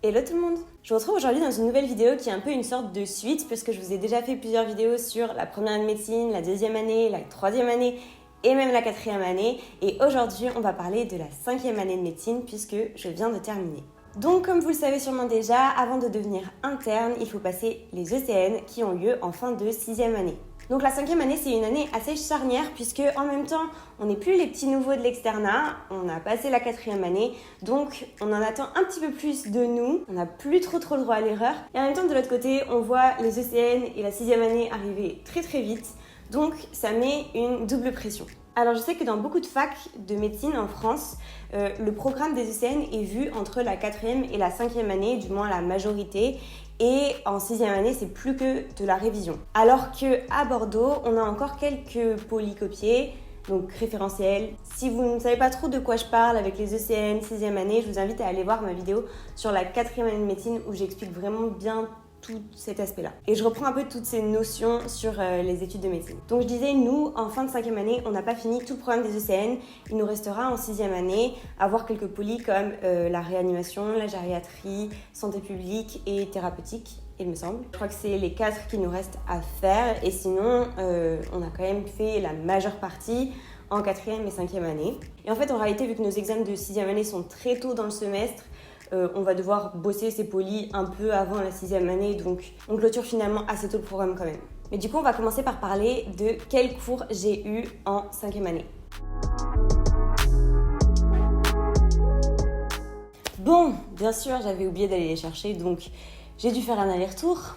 Hello tout le monde! Je vous retrouve aujourd'hui dans une nouvelle vidéo qui est un peu une sorte de suite puisque je vous ai déjà fait plusieurs vidéos sur la première année de médecine, la deuxième année, la troisième année et même la quatrième année. Et aujourd'hui, on va parler de la cinquième année de médecine puisque je viens de terminer. Donc comme vous le savez sûrement déjà, avant de devenir interne, il faut passer les ECN qui ont lieu en fin de sixième année. Donc la cinquième année, c'est une année assez charnière puisque en même temps, on n'est plus les petits nouveaux de l'externat, on a passé la quatrième année, donc on en attend un petit peu plus de nous, on n'a plus trop le droit à l'erreur. Et en même temps, de l'autre côté, on voit les ECN et la sixième année arriver très vite, donc ça met une double pression. Alors je sais que dans beaucoup de facs de médecine en France, le programme des ECN est vu entre la quatrième et la cinquième année, du moins la majorité. Et en sixième année, c'est plus que de la révision. Alors qu'à Bordeaux, on a encore quelques polycopiés, donc référentiels. Si vous ne savez pas trop de quoi je parle avec les ECN, sixième année, je vous invite à aller voir ma vidéo sur la quatrième année de médecine où j'explique vraiment bien tout cet aspect-là. Et je reprends un peu toutes ces notions sur les études de médecine. Donc je disais, nous, en fin de cinquième année, on n'a pas fini tout le programme des ECN. Il nous restera en sixième année à voir quelques polis comme la réanimation, la gériatrie, santé publique et thérapeutique, il me semble. Je crois que c'est les 4 qui nous restent à faire. Et sinon, on a quand même fait la majeure partie en quatrième et cinquième année. Et en fait, en réalité, vu que nos examens de sixième année sont très tôt dans le semestre, on va devoir bosser ces polis un peu avant la sixième année, donc on clôture finalement assez tôt le programme quand même. Mais du coup, on va commencer par parler de quels cours j'ai eu en cinquième année. Bon, bien sûr, j'avais oublié d'aller les chercher, donc j'ai dû faire un aller-retour.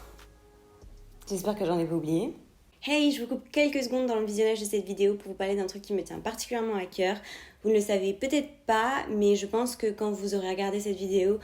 J'espère que j'en ai pas oublié. Hey, je vous coupe quelques secondes dans le visionnage de cette vidéo pour vous parler d'un truc qui me tient particulièrement à cœur. Vous ne le savez peut-être pas, mais je pense que quand vous aurez regardé cette vidéo,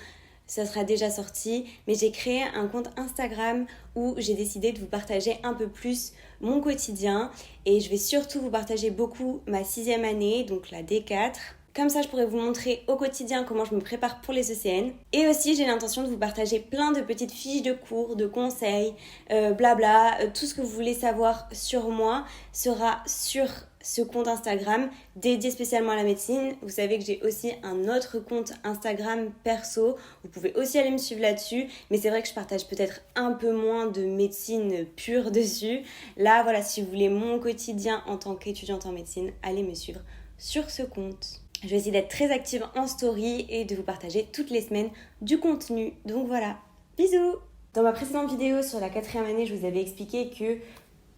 ça sera déjà sorti. Mais j'ai créé un compte Instagram où j'ai décidé de vous partager un peu plus mon quotidien. Et je vais surtout vous partager beaucoup ma sixième année, donc la D4. Comme ça, je pourrais vous montrer au quotidien comment je me prépare pour les ECN. Et aussi, j'ai l'intention de vous partager plein de petites fiches de cours, de conseils, tout ce que vous voulez savoir sur moi sera sur ce compte Instagram dédié spécialement à la médecine. Vous savez que j'ai aussi un autre compte Instagram perso. Vous pouvez aussi aller me suivre là-dessus. Mais c'est vrai que je partage peut-être un peu moins de médecine pure dessus. Là, voilà, si vous voulez mon quotidien en tant qu'étudiante en médecine, allez me suivre sur ce compte. Je vais essayer d'être très active en story et de vous partager toutes les semaines du contenu. Donc voilà, bisous! Dans ma précédente vidéo sur la quatrième année, je vous avais expliqué que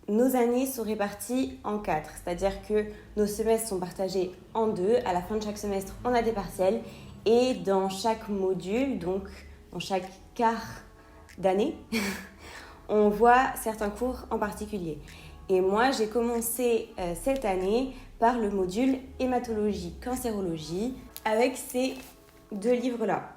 nos années sont réparties en 4. C'est-à-dire que nos semestres sont partagés en 2. À la fin de chaque semestre, on a des partiels. Et dans chaque module, donc dans chaque quart d'année, on voit certains cours en particulier. Et moi, j'ai commencé cette année par le module hématologie, cancérologie, avec ces 2 livres-là.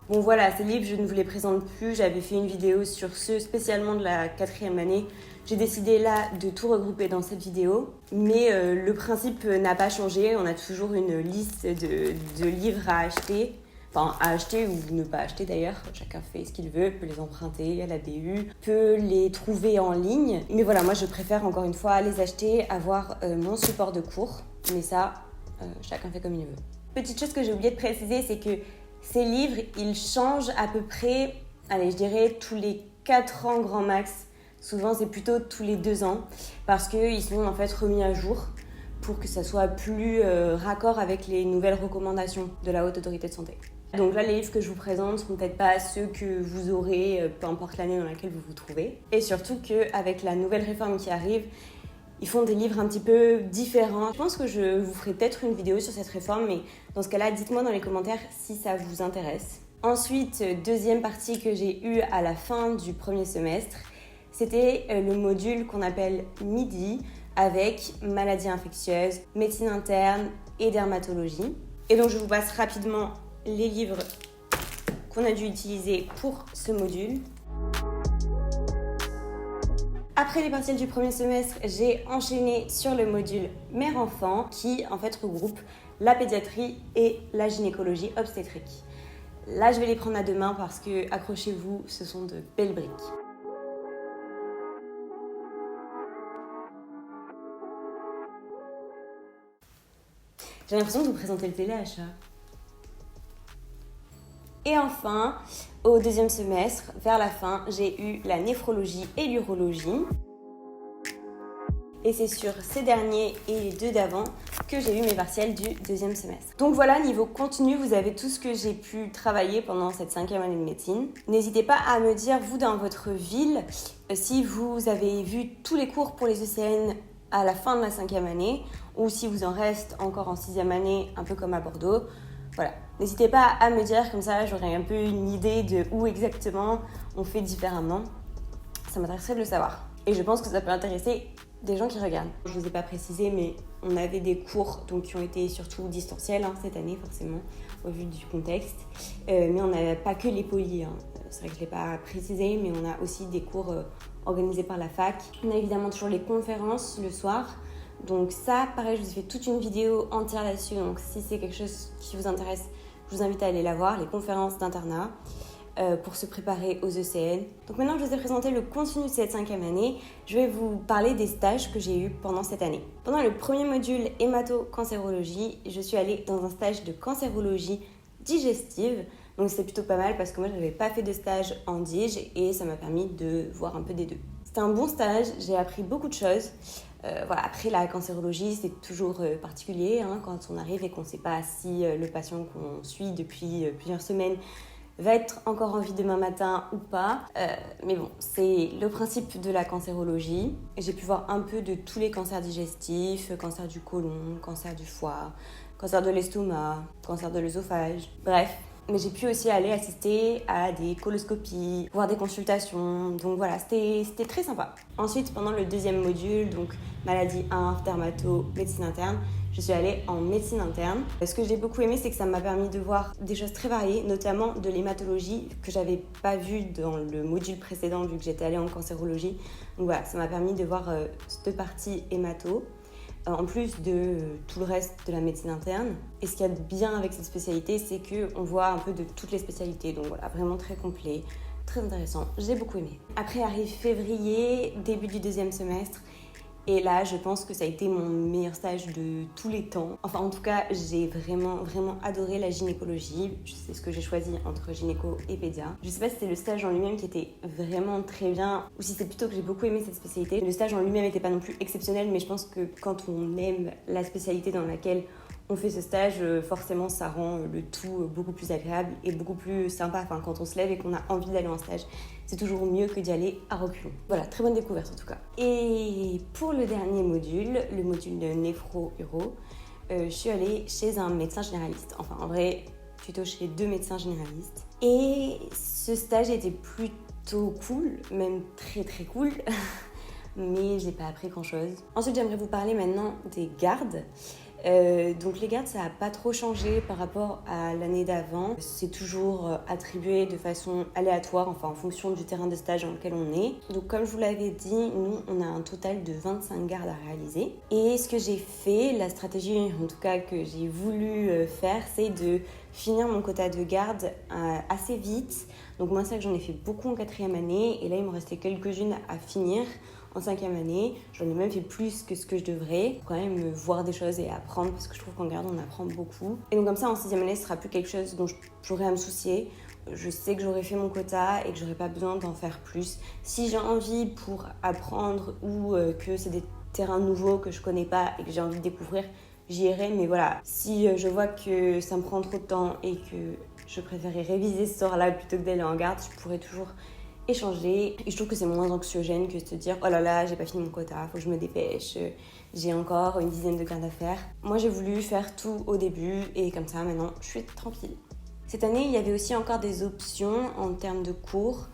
Bon voilà, ces livres, je ne vous les présente plus. J'avais fait une vidéo sur ceux spécialement de la quatrième année. J'ai décidé là de tout regrouper dans cette vidéo. Mais le principe n'a pas changé. On a toujours une liste de livres à acheter. Enfin, à acheter ou ne pas acheter d'ailleurs, chacun fait ce qu'il veut, peut les emprunter à la BU, peut les trouver en ligne. Mais voilà, moi je préfère encore une fois les acheter, avoir mon support de cours. Mais ça, chacun fait comme il veut. Petite chose que j'ai oublié de préciser, c'est que ces livres, ils changent à peu près, allez, je dirais tous les 4 ans grand max. Souvent, c'est plutôt tous les 2 ans parce qu'ils sont en fait remis à jour pour que ça soit plus raccord avec les nouvelles recommandations de la Haute Autorité de Santé. Donc là, les livres que je vous présente ne seront peut-être pas ceux que vous aurez, peu importe l'année dans laquelle vous vous trouvez. Et surtout qu'avec la nouvelle réforme qui arrive, ils font des livres un petit peu différents. Je pense que je vous ferai peut-être une vidéo sur cette réforme, mais dans ce cas-là, dites-moi dans les commentaires si ça vous intéresse. Ensuite, deuxième partie que j'ai eue à la fin du premier semestre, c'était le module qu'on appelle MIDI, avec maladies infectieuses, médecine interne et dermatologie. Et donc je vous passe rapidement les livres qu'on a dû utiliser pour ce module. Après les partiels du premier semestre, j'ai enchaîné sur le module mère-enfant qui en fait regroupe la pédiatrie et la gynécologie obstétrique. Là, je vais les prendre à 2 mains parce que, accrochez-vous, ce sont de belles briques. J'ai l'impression de vous présenter le TLH. Et enfin, au deuxième semestre, vers la fin, j'ai eu la néphrologie et l'urologie. Et c'est sur ces derniers et les deux d'avant que j'ai eu mes partiels du deuxième semestre. Donc voilà, niveau contenu, vous avez tout ce que j'ai pu travailler pendant cette 5e année de médecine. N'hésitez pas à me dire, vous, dans votre ville, si vous avez vu tous les cours pour les ECN à la fin de la 5e année, ou si vous en reste encore en 6e année, un peu comme à Bordeaux. Voilà, n'hésitez pas à me dire, comme ça j'aurai un peu une idée de où exactement on fait différemment. Ça m'intéresserait de le savoir. Et je pense que ça peut intéresser des gens qui regardent. Je ne vous ai pas précisé, mais on avait des cours donc, qui ont été surtout distanciels cette année, forcément, au vu du contexte. Mais on n'avait pas que les polis. C'est vrai que je ne l'ai pas précisé, mais on a aussi des cours organisés par la fac. On a évidemment toujours les conférences le soir. Donc ça, pareil, je vous ai fait toute une vidéo entière là-dessus. Donc si c'est quelque chose qui vous intéresse, je vous invite à aller la voir, les conférences d'internat. Pour se préparer aux ECN. Donc maintenant que je vous ai présenté le contenu de cette 5e année, je vais vous parler des stages que j'ai eus pendant cette année. Pendant le premier module hémato-cancérologie, je suis allée dans un stage de cancérologie digestive. Donc c'est plutôt pas mal parce que moi je n'avais pas fait de stage en Dige et ça m'a permis de voir un peu des deux. C'était un bon stage, j'ai appris beaucoup de choses. Voilà. Après la cancérologie, c'est toujours particulier quand on arrive et qu'on ne sait pas si le patient qu'on suit depuis plusieurs semaines va être encore en vie demain matin ou pas. Mais bon, c'est le principe de la cancérologie. J'ai pu voir un peu de tous les cancers digestifs, cancer du côlon, cancer du foie, cancer de l'estomac, cancer de l'œsophage, bref. Mais j'ai pu aussi aller assister à des coloscopies, voir des consultations. Donc voilà, c'était très sympa. Ensuite, pendant le deuxième module, donc maladie 1, dermato, médecine interne, je suis allée en médecine interne. Ce que j'ai beaucoup aimé, c'est que ça m'a permis de voir des choses très variées, notamment de l'hématologie que j'avais pas vu dans le module précédent vu que j'étais allée en cancérologie. Donc voilà, ça m'a permis de voir cette partie hémato. En plus de tout le reste de la médecine interne. Et ce qu'il y a de bien avec cette spécialité, c'est qu'on voit un peu de toutes les spécialités. Donc voilà, vraiment très complet, très intéressant. J'ai beaucoup aimé. Après arrive février, début du deuxième semestre. Et là, je pense que ça a été mon meilleur stage de tous les temps. Enfin, en tout cas, j'ai vraiment adoré la gynécologie. C'est ce que j'ai choisi entre gynéco et pédia. Je sais pas si c'était le stage en lui-même qui était vraiment très bien ou si c'est plutôt que j'ai beaucoup aimé cette spécialité. Le stage en lui-même n'était pas non plus exceptionnel, mais je pense que quand on aime la spécialité dans laquelle on fait ce stage, forcément ça rend le tout beaucoup plus agréable et beaucoup plus sympa. Enfin, quand on se lève et qu'on a envie d'aller en stage, c'est toujours mieux que d'y aller à reculons. Voilà, très bonne découverte en tout cas. Et pour le dernier module, le module de néphro-uro, je suis allée chez un médecin généraliste. Enfin, en vrai, plutôt chez 2 médecins généralistes. Et ce stage était plutôt cool, même très cool. Mais j'ai pas appris grand chose. Ensuite, j'aimerais vous parler maintenant des gardes. Donc les gardes, ça n'a pas trop changé par rapport à l'année d'avant. C'est toujours attribué de façon aléatoire, enfin en fonction du terrain de stage dans lequel on est. Donc comme je vous l'avais dit, nous on a un total de 25 gardes à réaliser. Et ce que j'ai fait, la stratégie en tout cas que j'ai voulu faire, c'est de finir mon quota de garde assez vite. Donc moi c'est vrai que j'en ai fait beaucoup en 4e année et là il me restait quelques-unes à finir. En 5e année, j'en ai même fait plus que ce que je devrais. Faut quand même voir des choses et apprendre parce que je trouve qu'en garde, on apprend beaucoup. Et donc comme ça, en 6e année, ce sera plus quelque chose dont j'aurai à me soucier. Je sais que j'aurai fait mon quota et que j'aurai pas besoin d'en faire plus. Si j'ai envie pour apprendre ou que c'est des terrains nouveaux que je connais pas et que j'ai envie de découvrir, j'y irai. Mais voilà, si je vois que ça me prend trop de temps et que je préférerais réviser ce soir-là plutôt que d'aller en garde, je pourrais toujours échanger. Et je trouve que c'est moins anxiogène que de se dire oh là là, j'ai pas fini mon quota, faut que je me dépêche, j'ai encore une dizaine de gardes à faire. Moi j'ai voulu faire tout au début et comme ça maintenant je suis tranquille. Cette année il y avait aussi encore des options en termes de cours.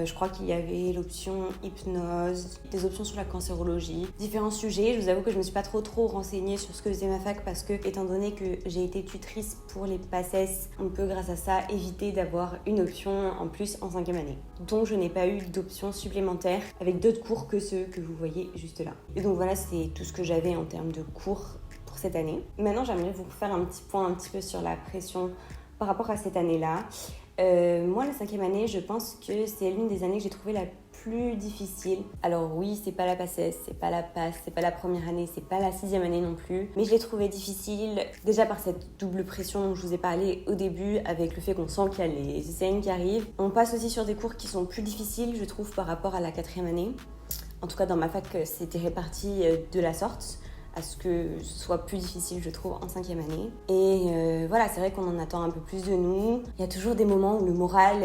Je crois qu'il y avait l'option hypnose, des options sur la cancérologie, différents sujets. Je vous avoue que je ne me suis pas trop renseignée sur ce que faisait ma fac parce que, étant donné que j'ai été tutrice pour les PACES, on peut grâce à ça éviter d'avoir une option en plus en 5e année. Donc je n'ai pas eu d'option supplémentaire avec d'autres cours que ceux que vous voyez juste là. Et donc voilà, c'est tout ce que j'avais en termes de cours pour cette année. Maintenant, j'aimerais vous faire un petit point un petit peu sur la pression par rapport à cette année-là. Moi, la 5e année, je pense que c'est l'une des années que j'ai trouvé la plus difficile. Alors oui, c'est pas la PACES, c'est pas la PASS, c'est pas la première année, c'est pas la 6e année non plus. Mais je l'ai trouvée difficile, déjà par cette double pression dont je vous ai parlé au début, avec le fait qu'on sent qu'il y a les ECN qui arrivent. On passe aussi sur des cours qui sont plus difficiles, je trouve, par rapport à la 4e année. En tout cas, dans ma fac, c'était réparti de la sorte, à ce que ce soit plus difficile, je trouve, en 5e année. Et voilà, c'est vrai qu'on en attend un peu plus de nous. Il y a toujours des moments où le moral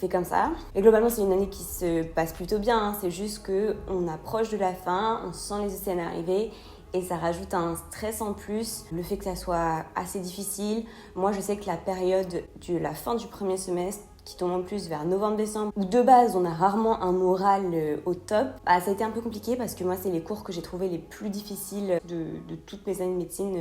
fait comme ça. Et globalement, c'est une année qui se passe plutôt bien, hein. C'est juste qu'on approche de la fin, on sent les ECN arriver. Et ça rajoute un stress en plus, le fait que ça soit assez difficile. Moi, je sais que la période de la fin du premier semestre, qui tombe en plus vers novembre-décembre, où de base on a rarement un moral au top, bah, ça a été un peu compliqué parce que moi c'est les cours que j'ai trouvé les plus difficiles de toutes mes années de médecine.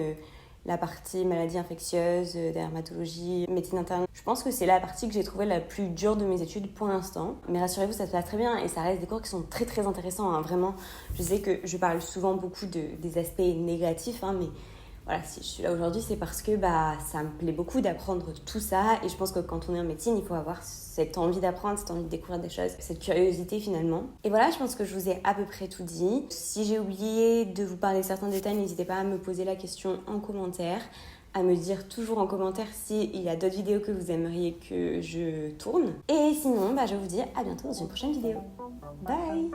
La partie maladies infectieuses, dermatologie, médecine interne. Je pense que c'est la partie que j'ai trouvée la plus dure de mes études pour l'instant. Mais rassurez-vous, ça se passe très bien et ça reste des cours qui sont très très intéressants, hein, vraiment. Je sais que je parle souvent beaucoup des aspects négatifs, hein, mais voilà, si je suis là aujourd'hui, c'est parce que ça me plaît beaucoup d'apprendre tout ça. Et je pense que quand on est en médecine, il faut avoir cette envie d'apprendre, cette envie de découvrir des choses, cette curiosité finalement. Et voilà, je pense que je vous ai à peu près tout dit. Si j'ai oublié de vous parler de certains détails, n'hésitez pas à me poser la question en commentaire, à me dire toujours en commentaire s'il y a d'autres vidéos que vous aimeriez que je tourne. Et sinon, je vous dis à bientôt dans une prochaine vidéo. Bye!